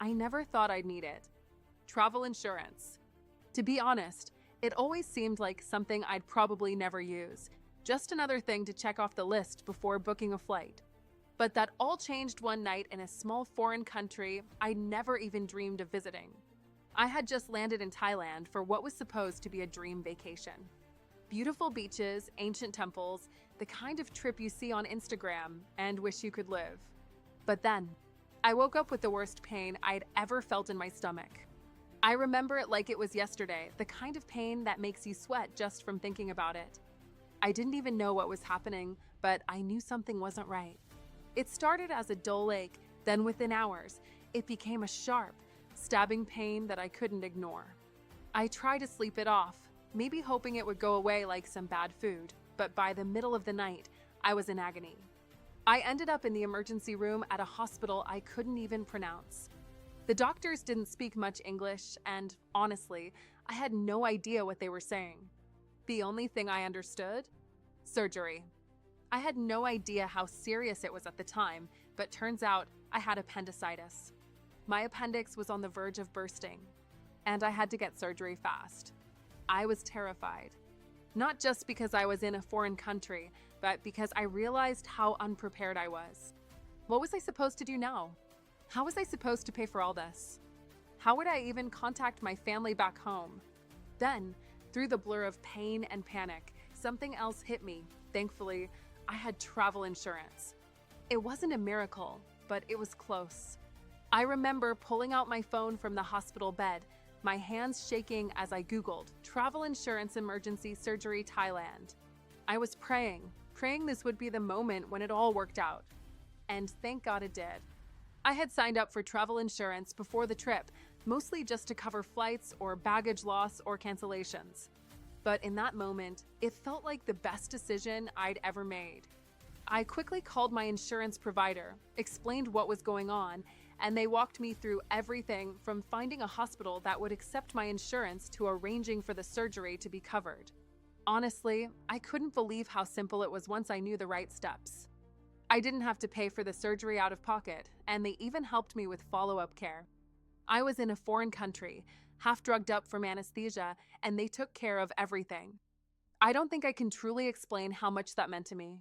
I never thought I'd need it. Travel insurance. To be honest, it always seemed like something I'd probably never use, just another thing to check off the list before booking a flight. But that all changed one night in a small foreign country I never even dreamed of visiting. I had just landed in Thailand for what was supposed to be a dream vacation. Beautiful beaches, ancient temples, the kind of trip you see on Instagram and wish you could live. But then, I woke up with the worst pain I'd ever felt in my stomach. I remember it like it was yesterday, the kind of pain that makes you sweat just from thinking about it. I didn't even know what was happening, but I knew something wasn't right. It started as a dull ache, then within hours, it became a sharp, stabbing pain that I couldn't ignore. I tried to sleep it off, maybe hoping it would go away like some bad food, but by the middle of the night, I was in agony. I ended up in the emergency room at a hospital I couldn't even pronounce. The doctors didn't speak much English, and honestly, I had no idea what they were saying. The only thing I understood? Surgery. I had no idea how serious it was at the time, but turns out I had appendicitis. My appendix was on the verge of bursting, and I had to get surgery fast. I was terrified. Not just because I was in a foreign country, but because I realized how unprepared I was. What was I supposed to do now? How was I supposed to pay for all this? How would I even contact my family back home? Then, through the blur of pain and panic, something else hit me. Thankfully, I had travel insurance. It wasn't a miracle, but it was close. I remember pulling out my phone from the hospital bed, my hands shaking as I Googled travel insurance emergency surgery Thailand. I was praying this would be the moment when it all worked out. And thank God it did. I had signed up for travel insurance before the trip, mostly just to cover flights or baggage loss or cancellations. But in that moment, it felt like the best decision I'd ever made. I quickly called my insurance provider, explained what was going on, and they walked me through everything from finding a hospital that would accept my insurance to arranging for the surgery to be covered. Honestly, I couldn't believe how simple it was once I knew the right steps. I didn't have to pay for the surgery out of pocket, and they even helped me with follow-up care. I was in a foreign country, half drugged up from anesthesia, and they took care of everything. I don't think I can truly explain how much that meant to me.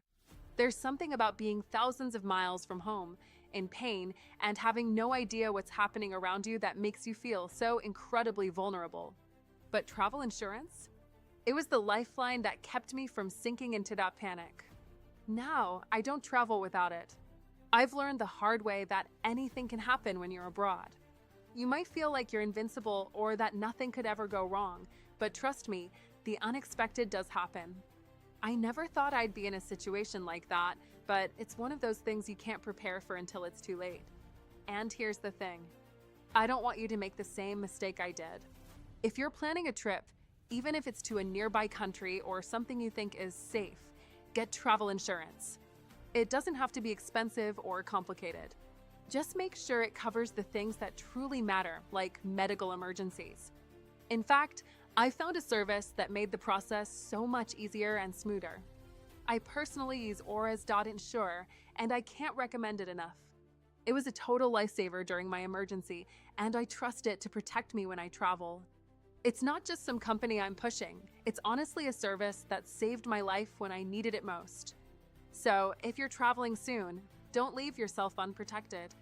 There's something about being thousands of miles from home, in pain, and having no idea what's happening around you that makes you feel so incredibly vulnerable. But travel insurance? It was the lifeline that kept me from sinking into that panic. Now, I don't travel without it. I've learned the hard way that anything can happen when you're abroad. You might feel like you're invincible or that nothing could ever go wrong, but trust me, the unexpected does happen. I never thought I'd be in a situation like that, but it's one of those things you can't prepare for until it's too late. And here's the thing. I don't want you to make the same mistake I did. If you're planning a trip, even if it's to a nearby country or something you think is safe, get travel insurance. It doesn't have to be expensive or complicated. Just make sure it covers the things that truly matter, like medical emergencies. In fact, I found a service that made the process so much easier and smoother. I personally use Auras.insure, and I can't recommend it enough. It was a total lifesaver during my emergency, and I trust it to protect me when I travel. It's not just some company I'm pushing, it's honestly a service that saved my life when I needed it most. So, if you're traveling soon, don't leave yourself unprotected.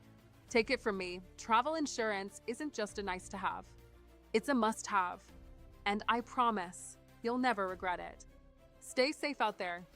Take it from me, travel insurance isn't just a nice to have. It's a must-have. And I promise, you'll never regret it. Stay safe out there.